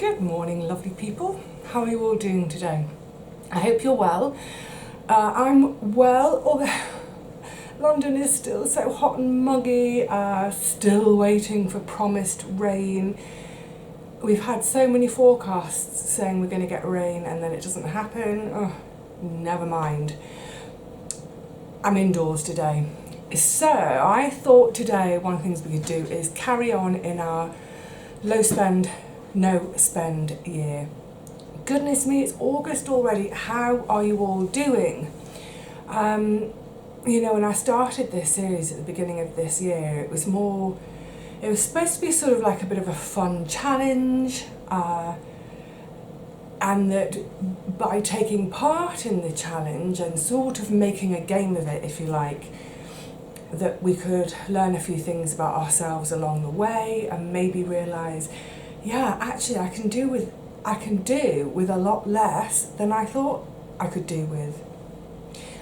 Good morning, lovely people. How are you all doing today? I hope you're well. I'm well, although London is still so hot and muggy, still waiting for promised rain. We've had so many forecasts saying we're going to get rain and then it doesn't happen. Oh, never mind. I'm indoors today. So I thought today one of the things we could do is carry on in our low spend, no spend year. Goodness me, it's August already. How are you all doing? When I started this series at the beginning of this year, it was supposed to be sort of like a bit of a fun challenge, and that by taking part in the challenge and sort of making a game of it, if you like, that we could learn a few things about ourselves along the way and maybe realise, yeah, actually I can do with a lot less than I thought I could do with.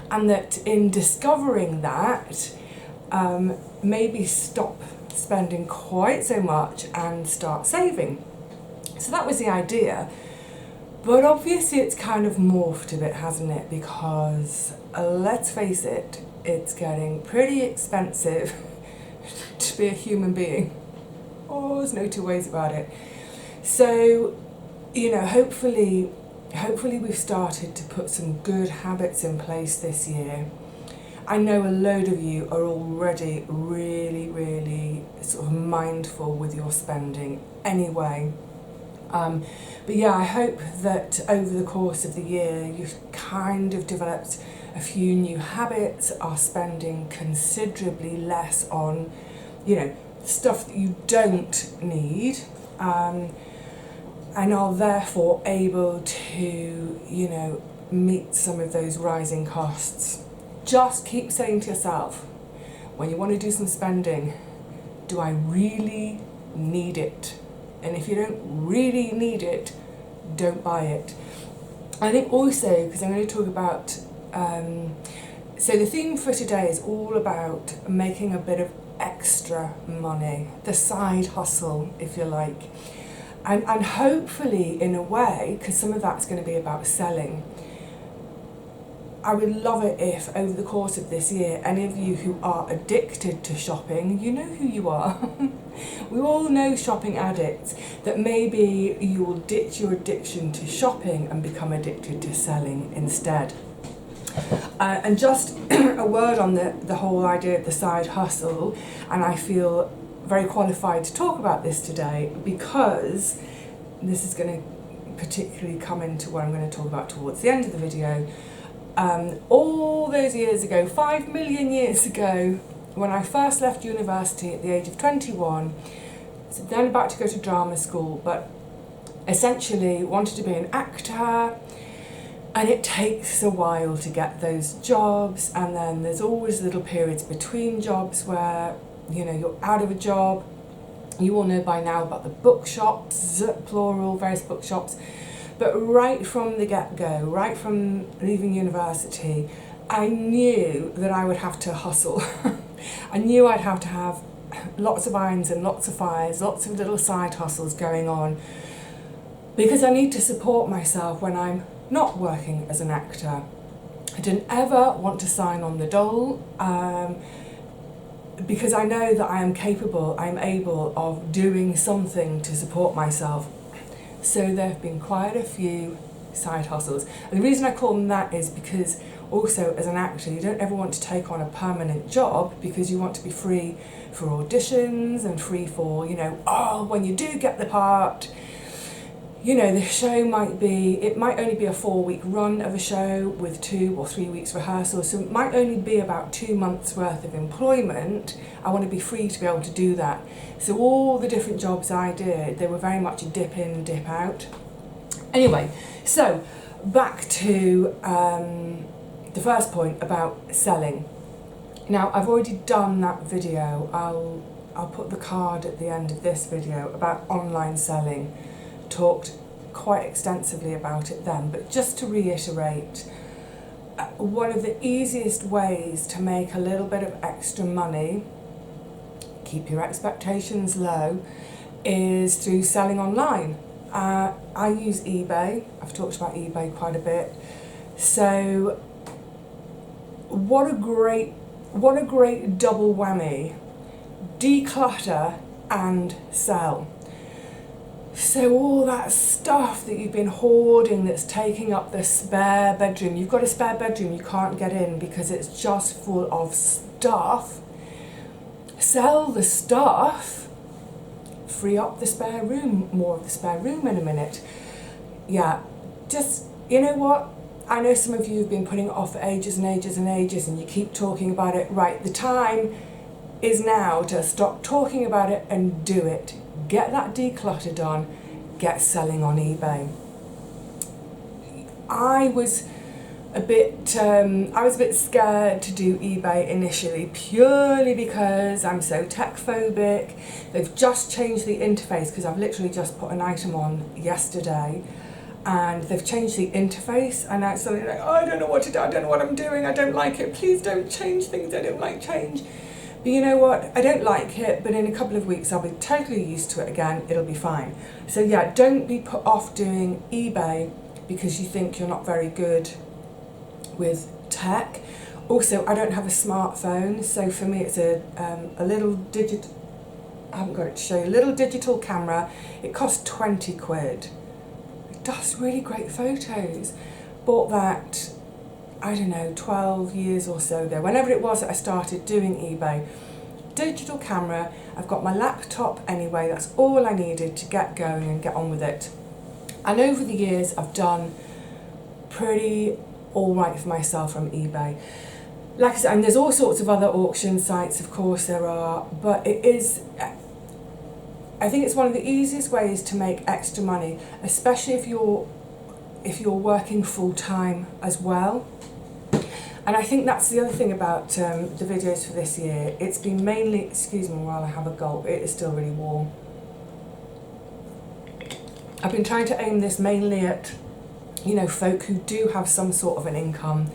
And that in discovering that, maybe stop spending quite so much and start saving. So that was the idea. But obviously it's kind of morphed a bit, hasn't it? Because let's face it, it's getting pretty expensive to be a human being. Oh, there's no two ways about it. So, hopefully we've started to put some good habits in place this year. I know a load of you are already really, really sort of mindful with your spending anyway. But yeah, I hope that over the course of the year you've kind of developed a few new habits, are spending considerably less on, stuff that you don't need, and are therefore able to, meet some of those rising costs. Just keep saying to yourself, when you want to do some spending, do I really need it? And if you don't really need it, don't buy it. I think also, because I'm going to talk about, so the theme for today is all about making a bit of extra money, the side hustle, if you like. And hopefully, in a way, because some of that's going to be about selling, I would love it if over the course of this year, any of you who are addicted to shopping, you know who you are. We all know shopping addicts, that maybe you will ditch your addiction to shopping and become addicted to selling instead. And just a word on the whole idea of the side hustle, and I feel very qualified to talk about this today because this is going to particularly come into what I'm going to talk about towards the end of the video. All those years ago, 5 million years ago, when I first left university at the age of 21, so then about to go to drama school, but essentially wanted to be an actor, and it takes a while to get those jobs, and then there's always little periods between jobs where, you're out of a job. You all know by now about the bookshops, plural, various bookshops. But right from the get-go, right from leaving university, I knew that I would have to hustle. I knew I'd have to have lots of irons and lots of fires, lots of little side hustles going on, because I need to support myself when I'm not working as an actor. I didn't ever want to sign on the dole, because I know that I am capable, I'm able of doing something to support myself. So there have been quite a few side hustles. And the reason I call them that is because also as an actor, you don't ever want to take on a permanent job because you want to be free for auditions and free for, when you do get the part, the show it might only be a 4-week run of a show with 2 or 3 weeks rehearsal, so it might only be about 2 months worth of employment. I want to be free to be able to do that. So all the different jobs I did, they were very much a dip in, dip out. Anyway, so back to the first point about selling. Now, I've already done that video. I'll put the card at the end of this video about online selling. Talked quite extensively about it then, but just to reiterate, one of the easiest ways to make a little bit of extra money, keep your expectations low, is through selling online. I use eBay. I've talked about eBay quite a bit. So what a great double whammy. Declutter and sell. So all that stuff that you've been hoarding that's taking up the spare bedroom, you've got a spare bedroom you can't get in because it's just full of stuff. Sell the stuff, free up the spare room, more of the spare room in a minute. Yeah, just, you know what? I know some of you have been putting it off for ages and ages and ages, and you keep talking about it. Right, the time is now to stop talking about it and do it. Get that declutter done, get selling on eBay. I was a bit scared to do eBay initially, purely because I'm so tech phobic. They've just changed the interface, because I've literally just put an item on yesterday, and they've changed the interface, and now it's something like, oh, I don't know what to do, I don't know what I'm doing, I don't like it, please don't change things, I don't like change. But you know what, I don't like it, but in a couple of weeks I'll be totally used to it again, it'll be fine. So yeah, don't be put off doing eBay because you think you're not very good with tech. Also, I don't have a smartphone, so for me it's a little I haven't got it to show you, a little digital camera. It costs 20 quid. It does really great photos. Bought that, I don't know, 12 years or so ago, whenever it was that I started doing eBay. Digital camera, I've got my laptop anyway, that's all I needed to get going and get on with it. And over the years I've done pretty alright for myself from eBay. Like I said, and there's all sorts of other auction sites, of course there are, but it is, I think it's one of the easiest ways to make extra money, especially if you're working full-time as well. And I think that's the other thing about the videos for this year. It's been mainly, excuse me while I have a gulp, it is still really warm. I've been trying to aim this mainly at, you know, folk who do have some sort of an income.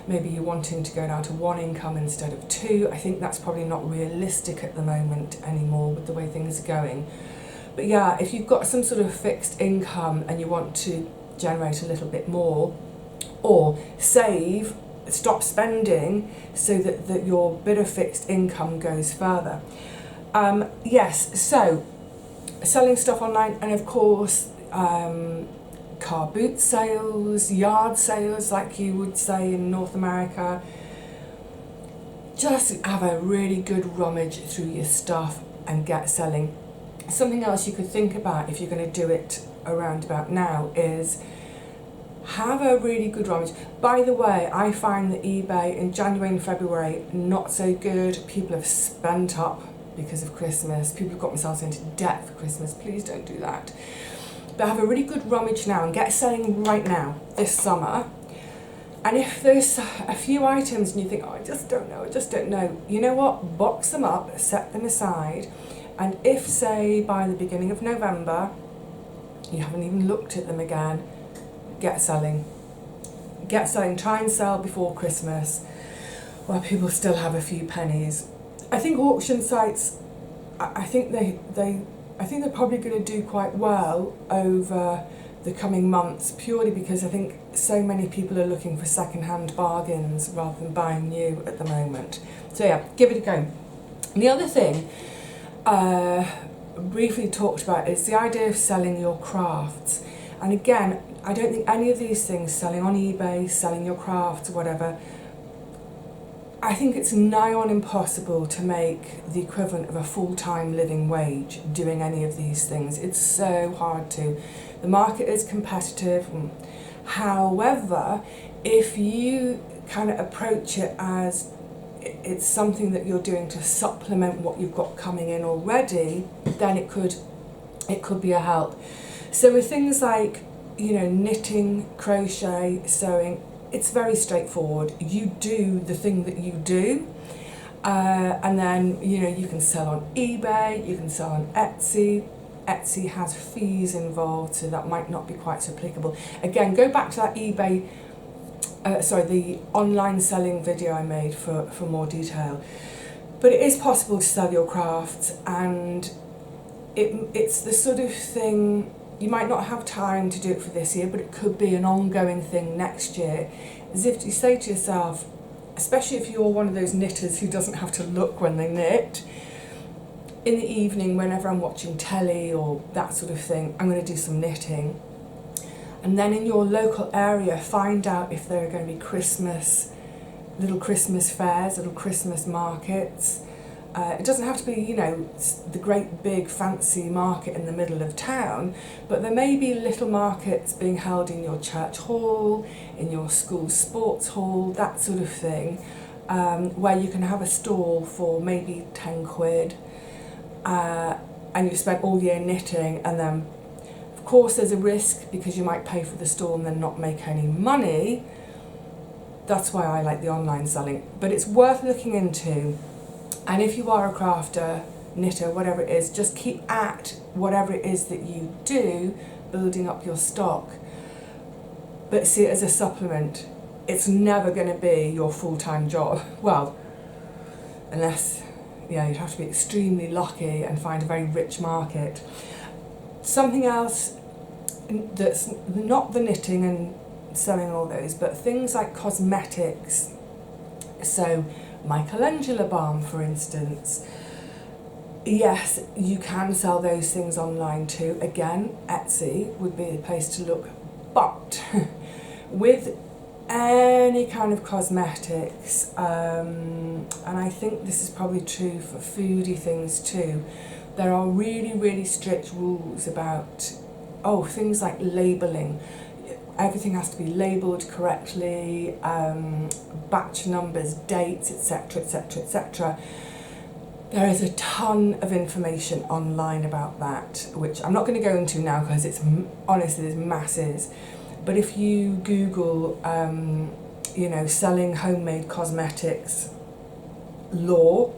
Maybe you're wanting to go down to one income instead of two. I think that's probably not realistic at the moment anymore with the way things are going. But yeah, if you've got some sort of fixed income and you want to generate a little bit more, or save, stop spending so that your bit of fixed income goes further. Yes, so selling stuff online, and of course car boot sales, yard sales like you would say in North America. Just have a really good rummage through your stuff and get selling. Something else you could think about if you're going to do it around about now is have a really good rummage. By the way, I find that eBay in January and February not so good. People have spent up because of Christmas. People have got themselves into debt for Christmas. Please don't do that. But have a really good rummage now and get selling right now, this summer. And if there's a few items and you think, oh, I just don't know, you know what? Box them up, set them aside. And if, say, by the beginning of November, you haven't even looked at them again, get selling. Get selling, try and sell before Christmas, while people still have a few pennies. I think auction sites, I think they're probably going to do quite well over the coming months, purely because I think so many people are looking for second-hand bargains rather than buying new at the moment. So yeah, give it a go. And the other thing briefly talked about is the idea of selling your crafts. And again, I don't think any of these things, selling on eBay, selling your crafts, whatever, I think it's nigh on impossible to make the equivalent of a full-time living wage doing any of these things. It's so hard to. The market is competitive. However, if you kind of approach it as it's something that you're doing to supplement what you've got coming in already, then it could be a help. So with things like, you know, knitting, crochet, sewing, it's very straightforward. You do the thing that you do, and then, you know, you can sell on eBay, you can sell on Etsy. Etsy has fees involved, so that might not be quite so applicable. Again, go back to that eBay, the online selling video I made for more detail. But it is possible to sell your crafts, and it's the sort of thing you might not have time to do it for this year, but it could be an ongoing thing next year, is if you say to yourself, especially if you're one of those knitters who doesn't have to look when they knit, in the evening whenever I'm watching telly or that sort of thing, I'm going to do some knitting. And then in your local area, find out if there are going to be little Christmas fairs, little Christmas markets. It doesn't have to be, the great big fancy market in the middle of town, but there may be little markets being held in your church hall, in your school sports hall, that sort of thing, where you can have a stall for maybe 10 quid, and you spent all year knitting, and then of course there's a risk because you might pay for the stall and then not make any money. That's why I like the online selling, but it's worth looking into. And if you are a crafter, knitter, whatever it is, just keep at whatever it is that you do, building up your stock. But see it as a supplement. It's never going to be your full-time job. Well, unless, you'd have to be extremely lucky and find a very rich market. Something else that's not the knitting and selling all those, but things like cosmetics. So Michelangelo balm, for instance. Yes, you can sell those things online too. Again, Etsy would be the place to look. But with any kind of cosmetics, and I think this is probably true for foodie things too, there are really, really strict rules about, things like labelling. Everything has to be labelled correctly, batch numbers, dates, etc, etc, etc. There is a ton of information online about that, which I'm not going to go into now because it's honestly there's masses. But if you Google, selling homemade cosmetics law,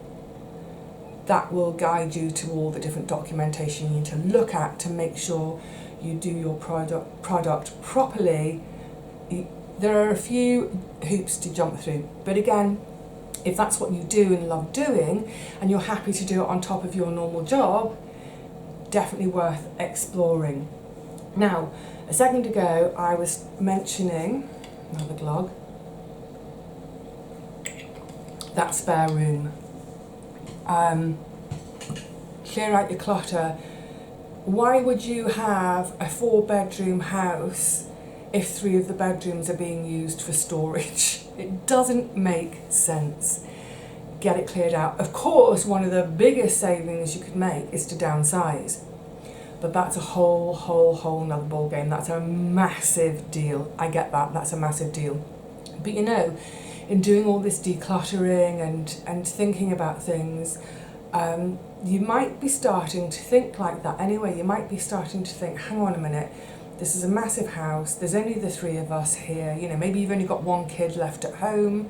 that will guide you to all the different documentation you need to look at to make sure you do your product properly. There are a few hoops to jump through, but again, if that's what you do and love doing and you're happy to do it on top of your normal job, definitely worth exploring. Now, a second ago I was mentioning, another glog, that spare room. Clear out your clutter. Why would you have a 4-bedroom house if 3 of the bedrooms are being used for storage? It doesn't make sense. Get it cleared out. Of course, one of the biggest savings you could make is to downsize. But that's a whole nother ball game. That's a massive deal. I get that, that's a massive deal. But in doing all this decluttering and thinking about things, you might be starting to think like that anyway. You might be starting to think, hang on a minute, this is a massive house, there's only the 3 of us here, maybe you've only got 1 kid left at home,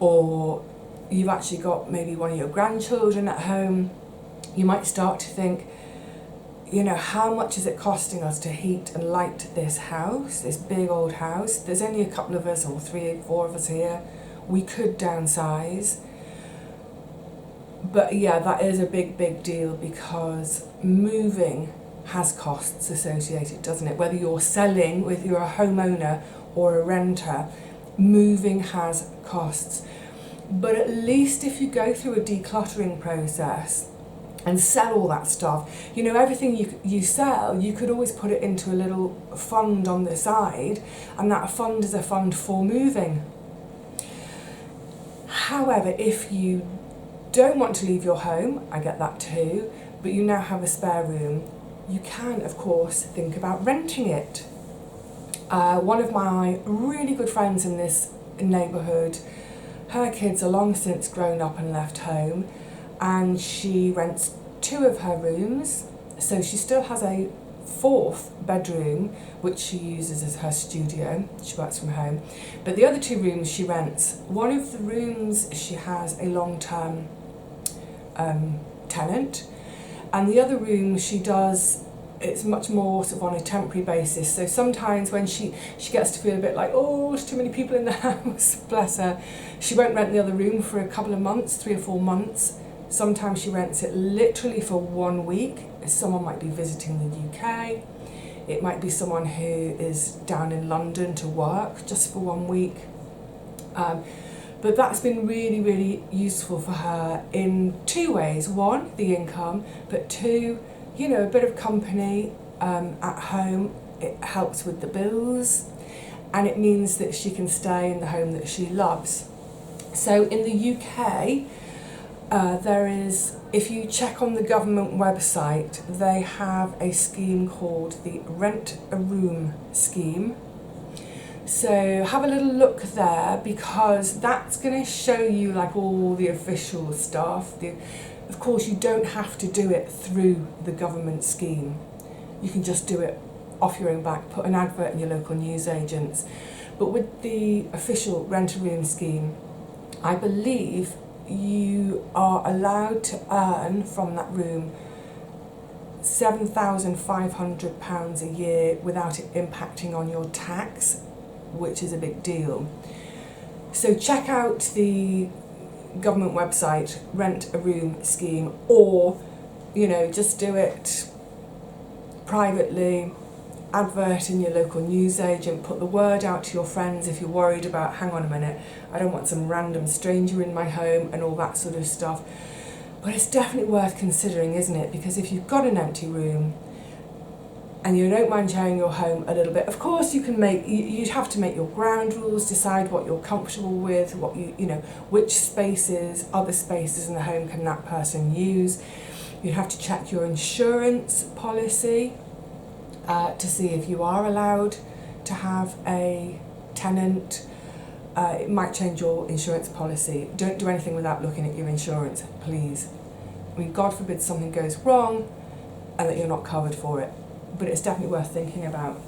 or you've actually got maybe one of your grandchildren at home. You might start to think, how much is it costing us to heat and light this house, this big old house? There's only a couple of us, or 3, 4 of us here. We could downsize. But yeah, that is a big deal because moving has costs associated, doesn't it? Whether you're selling, whether you're a homeowner or a renter, moving has costs. But at least if you go through a decluttering process and sell all that stuff, everything you sell, you could always put it into a little fund on the side, and that fund is a fund for moving. However, if you don't want to leave your home, I get that too, but you now have a spare room, you can of course think about renting it. One of my really good friends in this neighbourhood, her kids are long since grown up and left home, and she rents 2 of her rooms, so she still has a 4th bedroom which she uses as her studio. She works from home, but the other 2 rooms she rents. One of the rooms she has a long-term tenant, and the other room it's much more sort of on a temporary basis. So sometimes when she gets to feel a bit like, there's too many people in the house, bless her, she won't rent the other room for a couple of months, 3 or 4 months. Sometimes she rents it literally for 1 week. Someone might be visiting the UK. It might be someone who is down in London to work just for 1 week. But that's been really, really useful for her in 2 ways. One, the income, but 2, you know, a bit of company at home. It helps with the bills, and it means that she can stay in the home that she loves. So in the UK, there is, if you check on the government website, they have a scheme called the Rent a Room scheme. So have a little look there, because that's going to show you like all the official stuff. Of course, you don't have to do it through the government scheme. You can just do it off your own back, put an advert in your local newsagents. But with the official Rent a Room scheme, I believe you are allowed to earn from that room £7,500 a year without it impacting on your tax, which is a big deal. So check out the government website, Rent a Room scheme, or, you know, just do it privately, advert in your local newsagent, put the word out to your friends if you're worried about, hang on a minute, I don't want some random stranger in my home and all that sort of stuff. But it's definitely worth considering, isn't it? Because if you've got an empty room and you don't mind sharing your home a little bit, of course you can you'd have to make your ground rules, decide what you're comfortable with, what you know, which spaces, other spaces in the home can that person use. You'd have to check your insurance policy to see if you are allowed to have a tenant. It might change your insurance policy. Don't do anything without looking at your insurance, please. I mean, God forbid something goes wrong and that you're not covered for it. But it's definitely worth thinking about.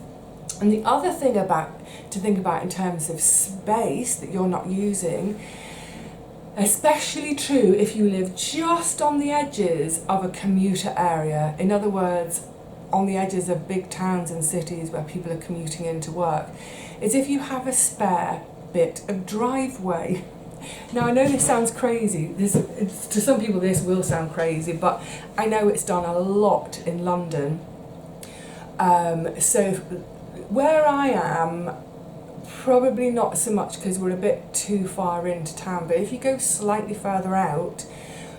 And the other thing to think about in terms of space that you're not using, especially true if you live just on the edges of a commuter area, in other words, on the edges of big towns and cities where people are commuting into work, is if you have a spare bit of driveway. Now, I know this sounds crazy. To some people this will sound crazy, but I know it's done a lot in London. So where I am, probably not so much because we're a bit too far into town, but if you go slightly further out,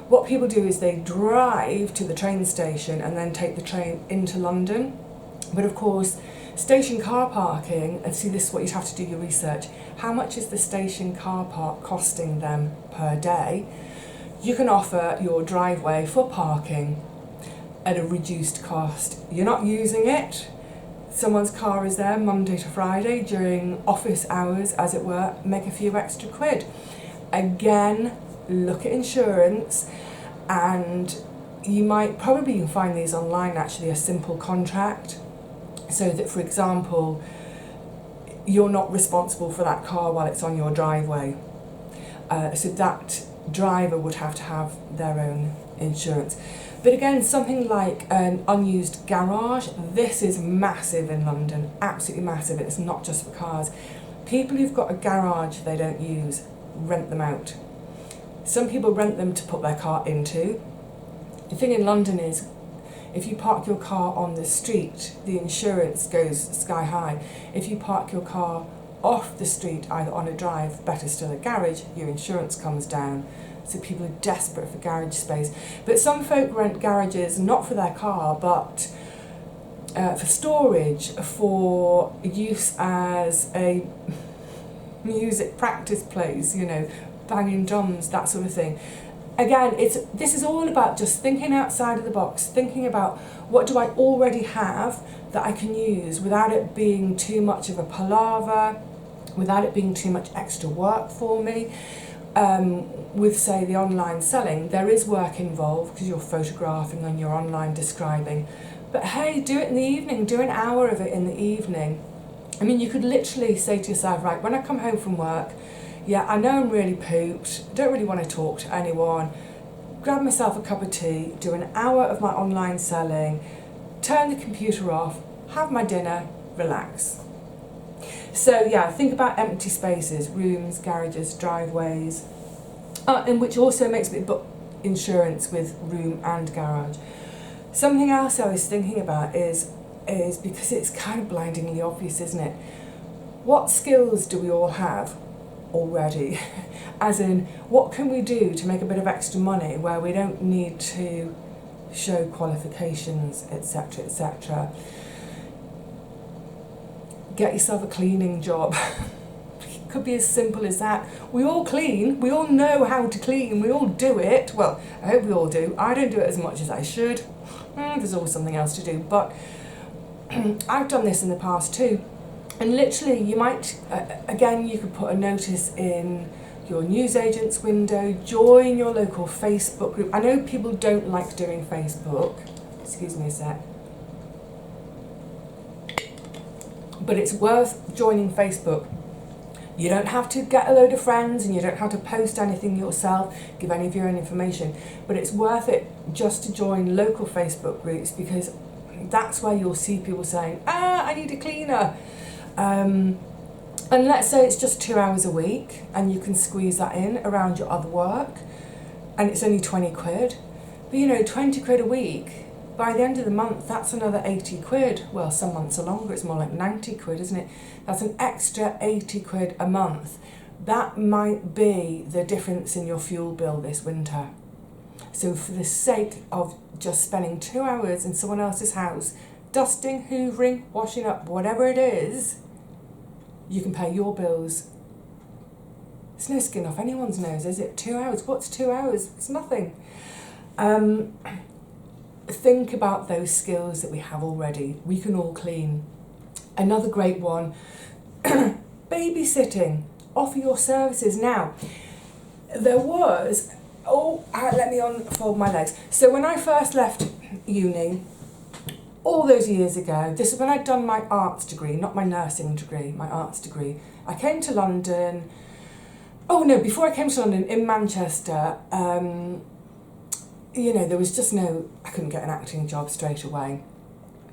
what people do is they drive to the train station and then take the train into London. But of course, station car parking, and see, this is what you'd have to do your research. How much is the station car park costing them per day? You can offer your driveway for parking at a reduced cost. You're not using it. Someone's car is there Monday to Friday during office hours, as it were, make a few extra quid. Again, look at insurance, and you can find these online actually, a simple contract, so that, for example, you're not responsible for that car while it's on your driveway. So that driver would have to have their own insurance. But again, something like an unused garage, this is massive in London, absolutely massive. It's not just for cars. People who've got a garage they don't use, rent them out. Some people rent them to put their car into. The thing in London is, if you park your car on the street, the insurance goes sky high. If you park your car off the street, either on a drive, better still a garage, your insurance comes down. So people are desperate for garage space. But some folk rent garages not for their car, but for storage, for use as a music practice place, you know, banging drums, that sort of thing. Again, this is all about just thinking outside of the box, thinking about what do I already have that I can use without it being too much of a palaver, without it being too much extra work for me. With, say, the online selling, there is work involved because you're photographing and you're online describing. But hey, do it in the evening, do an hour of it in the evening. I mean, you could literally say to yourself, right, when I come home from work, yeah, I know I'm really pooped, don't really want to talk to anyone, grab myself a cup of tea, do an hour of my online selling, turn the computer off, have my dinner, relax. So yeah, think about empty spaces, rooms, garages, driveways, and which also makes me book insurance with room and garage. Something else I was thinking about is is, because it's kind of blindingly obvious, isn't it? What skills do we all have already? As in, what can we do to make a bit of extra money where we don't need to show qualifications, etc., etc. Get yourself a cleaning job. It could be as simple as that. We all clean, we all know how to clean, we all do it. Well, I hope we all do. I don't do it as much as I should. There's always something else to do, but I've done this in the past too. And literally, you might, again, you could put a notice in your newsagent's window, join your local Facebook group. I know people don't like doing Facebook, excuse me a sec, but it's worth joining Facebook. You don't have to get a load of friends and you don't have to post anything yourself, give any of your own information, but it's worth it just to join local Facebook groups, because that's where you'll see people saying, I need a cleaner. And let's say it's just 2 hours a week and you can squeeze that in around your other work and it's only 20 quid. But you know, 20 quid a week, by the end of the month, that's another 80 quid. Well, some months are longer, it's more like 90 quid, isn't it? That's an extra 80 quid a month. That might be the difference in your fuel bill this winter. So for the sake of just spending 2 hours in someone else's house, dusting, hoovering, washing up, whatever it is, you can pay your bills. It's no skin off anyone's nose, is it? 2 hours, what's 2 hours? It's nothing. Think about those skills that we have already. We can all clean. Another great one, babysitting. Offer your services. Now, there was, let me unfold my legs. So when I first left uni, all those years ago, this is when I'd done my arts degree, not my nursing degree, my arts degree. I came to London, before I came to London, in Manchester, there was just I couldn't get an acting job straight away.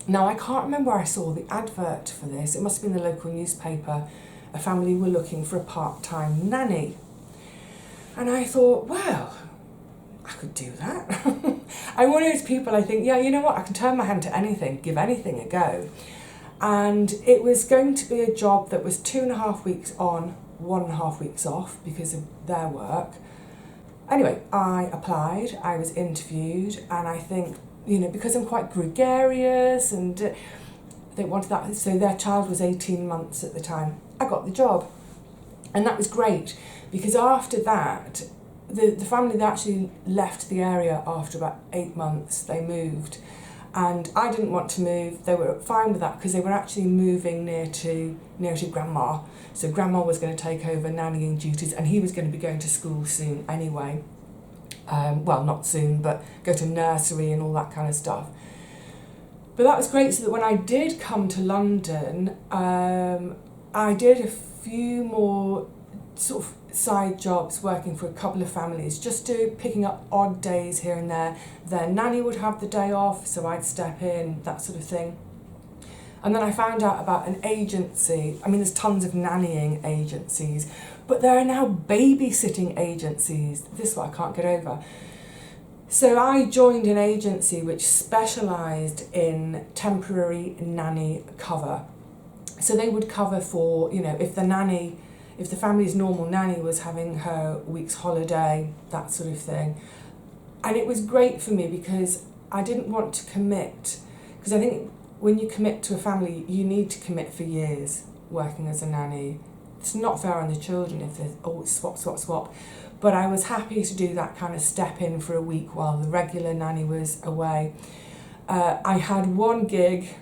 Now, I can't remember where I saw the advert for this. It must have been the local newspaper. A family were looking for a part-time nanny. And I thought, well, I could do that. I'm one of those people, I think, you know what, I can turn my hand to anything, give anything a go. And it was going to be a job that was 2.5 weeks on, 1.5 weeks off because of their work. Anyway, I applied, I was interviewed, and I think, because I'm quite gregarious and they wanted that, so their child was 18 months at the time, I got the job. And that was great, because after that, the family, they actually left the area after about 8 months. They moved, and I didn't want to move. They were fine with that because they were actually moving near to grandma. So grandma was going to take over nannying duties, and he was going to be going to school soon anyway. Well, not soon, but go to nursery and all that kind of stuff. But that was great, so that when I did come to London, I did a few more sort of side jobs working for a couple of families, just picking up odd days here and there. Their nanny would have the day off, so I'd step in, that sort of thing. And then I found out about an agency. I mean, there's tons of nannying agencies, but there are now babysitting agencies. This is what I can't get over. So I joined an agency which specialised in temporary nanny cover. So they would cover for, if the family's normal nanny was having her week's holiday, that sort of thing. And it was great for me because I didn't want to commit, because I think when you commit to a family, you need to commit for years working as a nanny. It's not fair on the children if there's always swap. But I was happy to do that kind of step in for a week while the regular nanny was away. I had one gig.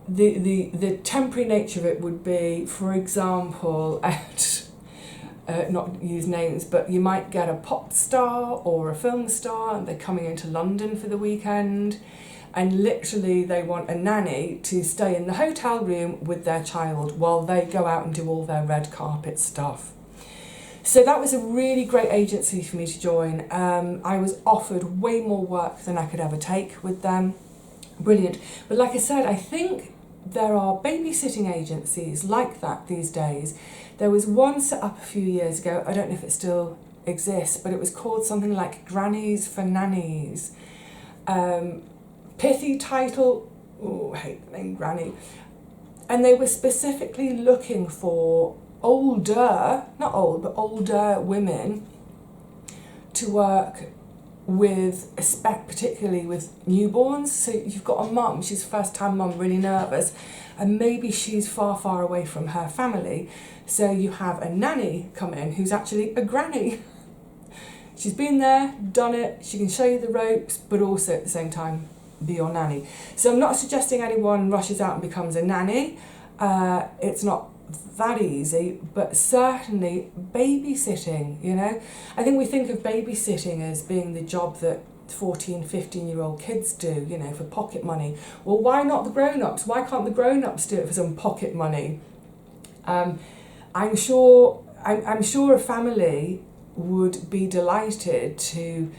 The temporary nature of it would be, for example, not use names, but you might get a pop star or a film star and they're coming into London for the weekend, and literally they want a nanny to stay in the hotel room with their child while they go out and do all their red carpet stuff. So that was a really great agency for me to join. I was offered way more work than I could ever take with them. Brilliant. But like I said, I think there are babysitting agencies like that these days. There was one set up a few years ago, I don't know if it still exists, but it was called something like Grannies for Nannies. pithy title, oh, I hate the name granny. And they were specifically looking for older, not old, but older women to work with, particularly with newborns. So you've got a mum, she's first time mum, really nervous, and maybe she's far away from her family. So you have a nanny come in who's actually a granny. She's been there, done it, she can show you the ropes, but also at the same time be your nanny. So I'm not suggesting anyone rushes out and becomes a nanny. It's not that easy, but certainly babysitting, you know. I think we think of babysitting as being the job that 14, 15-year-old kids do, you know, for pocket money. Well, why not the grown-ups? Why can't the grown-ups do it for some pocket money? I'm sure a family would be delighted to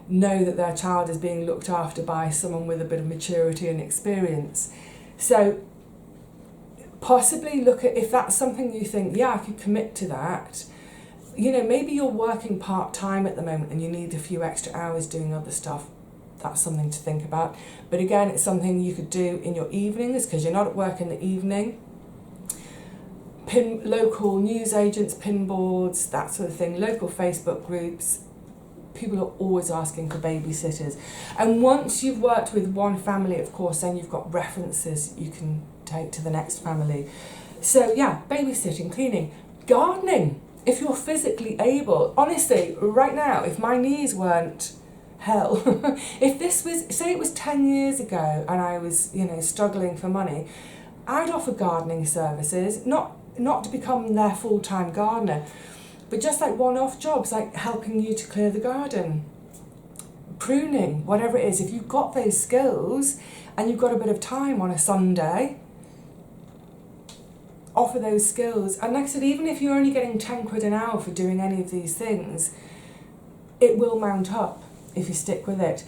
know that their child is being looked after by someone with a bit of maturity and experience. So possibly look at, if that's something you think, yeah, I could commit to that. You know, maybe you're working part-time at the moment and you need a few extra hours doing other stuff. That's something to think about. But again, it's something you could do in your evenings because you're not at work in the evening. Local news agents, pin boards, that sort of thing, local Facebook groups. People are always asking for babysitters. And once you've worked with one family, of course, then you've got references you can take to the next family. So yeah, babysitting, cleaning, gardening, if you're physically able. Honestly, right now, if my knees weren't hell, if this was, say it was 10 years ago and I was, you know, struggling for money, I'd offer gardening services, not to become their full-time gardener, but just like one-off jobs, like helping you to clear the garden, pruning, whatever it is. If you've got those skills and you've got a bit of time on a Sunday, offer those skills. And like I said, even if you're only getting 10 quid an hour for doing any of these things, it will mount up if you stick with it.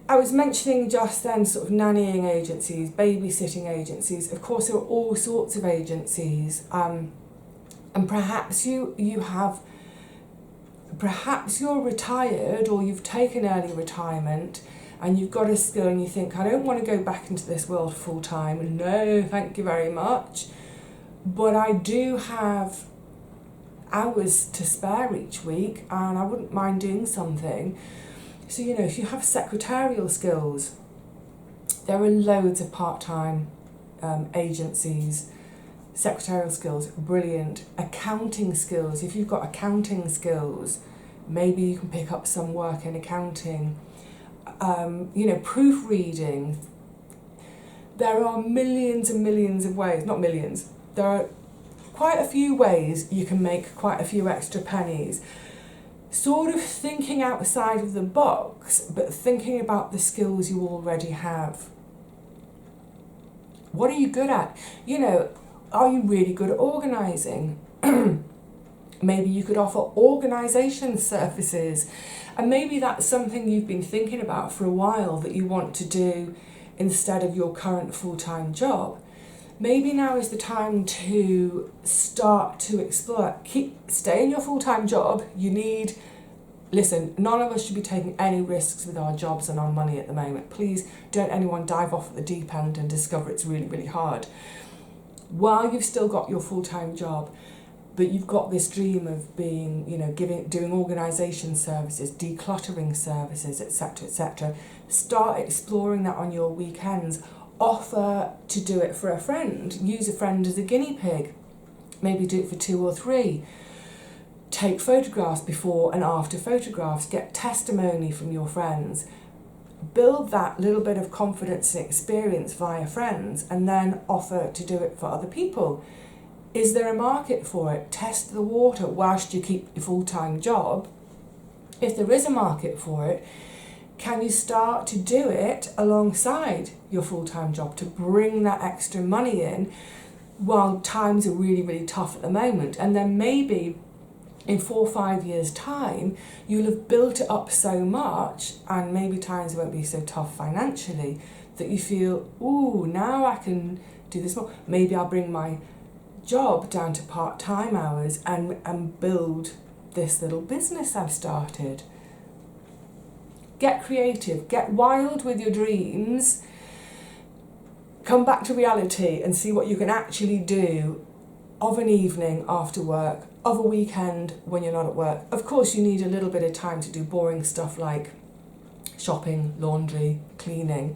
I was mentioning just then sort of nannying agencies, babysitting agencies. Of course, there are all sorts of agencies. And perhaps you're retired or you've taken early retirement and you've got a skill and you think, I don't want to go back into this world full time. No, thank you very much. But I do have hours to spare each week and I wouldn't mind doing something. So, you know, if you have secretarial skills, there are loads of part-time agencies. Secretarial skills, brilliant. Accounting skills, if you've got accounting skills, maybe you can pick up some work in accounting. You know, proofreading. There are millions and millions of ways, not millions, there are quite a few ways you can make quite a few extra pennies. Sort of thinking outside of the box, but thinking about the skills you already have. What are you good at? You know, are you really good at organising? Maybe you could offer organisation services. And maybe that's something you've been thinking about for a while that you want to do instead of your current full-time job. Maybe now is the time to start to explore. Stay in your full-time job. Listen, none of us should be taking any risks with our jobs and our money at the moment. Please don't anyone dive off at the deep end and discover it's really, really hard. While you've still got your full-time job, but you've got this dream of being, you know, doing organisation services, decluttering services, etc., start exploring that on your weekends. Offer to do it for a friend. Use a friend as a guinea pig. Maybe do it for 2 or 3. Take photographs, before and after photographs. Get testimony from your friends. Build that little bit of confidence and experience via friends, and then offer to do it for other people. Is there a market for it? Test the water whilst you keep your full-time job. If there is a market for it, can you start to do it alongside your full-time job to bring that extra money in while times are really, really tough at the moment? And then maybe in 4 or 5 years' time, you'll have built it up so much, and maybe times won't be so tough financially, that you feel, ooh, now I can do this more. Maybe I'll bring my job down to part-time hours and build this little business I've started. get creative, get wild with your dreams, come back to reality and see what you can actually do of an evening after work, of a weekend when you're not at work. Of course, you need a little bit of time to do boring stuff like shopping, laundry, cleaning,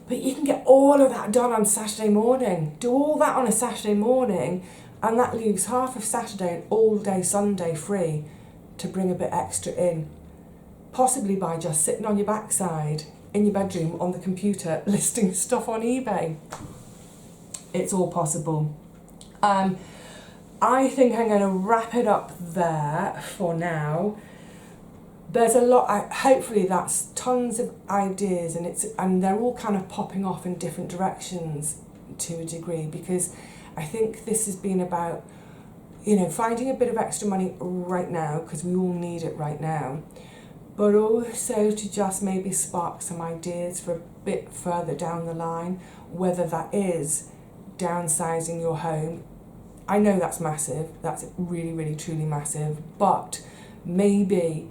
but you can get all of that done on Saturday morning. Do all that on a Saturday morning, and that leaves half of Saturday and all day Sunday free to bring a bit extra in, possibly by just sitting on your backside in your bedroom on the computer listing stuff on eBay. It's all possible. I think I'm going to wrap it up there for now. There's a lot, hopefully that's tons of ideas, and they're all kind of popping off in different directions to a degree, because I think this has been about, finding a bit of extra money right now, because we all need it right now, but also to just maybe spark some ideas for a bit further down the line, whether that is downsizing your home. I know that's massive, that's really, really, truly massive, but maybe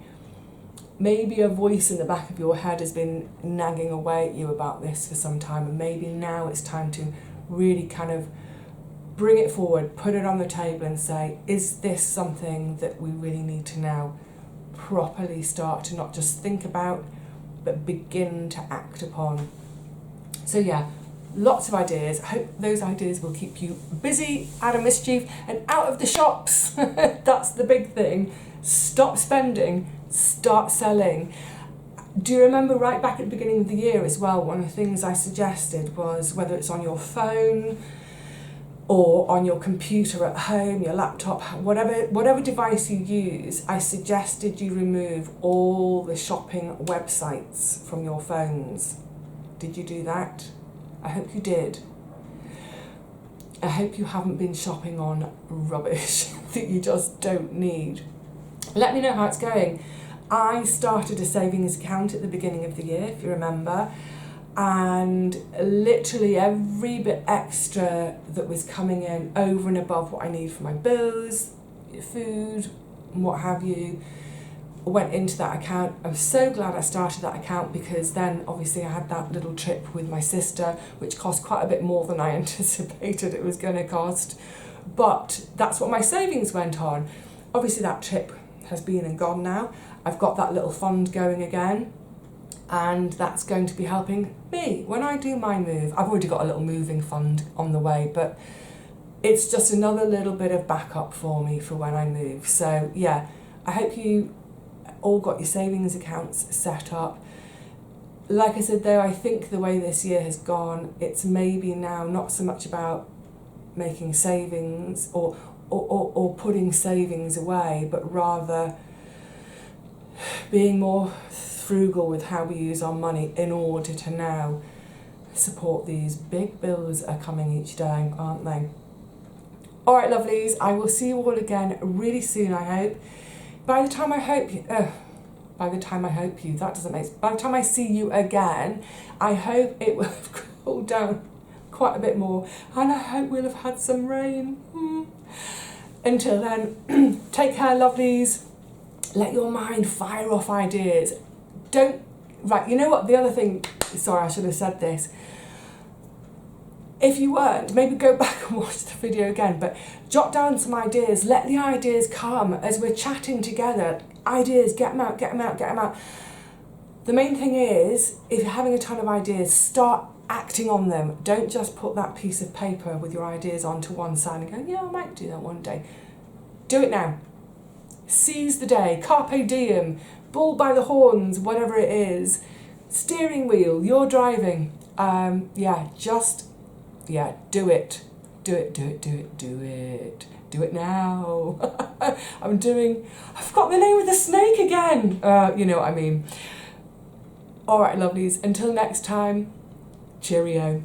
a voice in the back of your head has been nagging away at you about this for some time, and maybe now it's time to really kind of bring it forward, put it on the table and say, is this something that we really need to now properly start to not just think about, but begin to act upon? So yeah, lots of ideas. I hope those ideas will keep you busy, out of mischief, and out of the shops. That's the big thing. Stop spending, start selling. Do you remember right back at the beginning of the year as well, one of the things I suggested was, whether it's on your phone or on your computer at home, your laptop, whatever device you use, I suggested you remove all the shopping websites from your phones. Did you do that? I hope you did. I hope you haven't been shopping on rubbish that you just don't need. Let me know how it's going. I started a savings account at the beginning of the year, if you remember, and literally every bit extra that was coming in over and above what I need for my bills, food, and what have you, went into that account. I'm so glad I started that account, because then obviously I had that little trip with my sister, which cost quite a bit more than I anticipated it was going to cost, but that's what my savings went on. Obviously that trip has been and gone now. I've got that little fund going again, and that's going to be helping me when I do my move. I've already got a little moving fund on the way, but it's just another little bit of backup for me for when I move. So yeah, I hope you all got your savings accounts set up. Like I said though, I think the way this year has gone, it's maybe now not so much about making savings or putting savings away, but rather being more frugal with how we use our money in order to now support these big bills that are coming each day, aren't they? Alright lovelies, I will see you all again really soon, I hope. By the time I see you again, I hope it will have cooled down quite a bit more, and I hope we'll have had some rain. Until then, take care lovelies. Let your mind fire off ideas. Right, you know what, the other thing, sorry I should have said this. If you weren't, maybe go back and watch the video again, but jot down some ideas. Let the ideas come as we're chatting together. Ideas, get them out, get them out, get them out. The main thing is, if you're having a ton of ideas, start acting on them. Don't just put that piece of paper with your ideas onto one side and go, yeah, I might do that one day. Do it now. Seize the day, carpe diem, bull by the horns, whatever it is. Steering wheel, you're driving. Do it. Do it. Do it now. I've got the name of the snake again. You know what I mean. Alright lovelies, until next time, cheerio.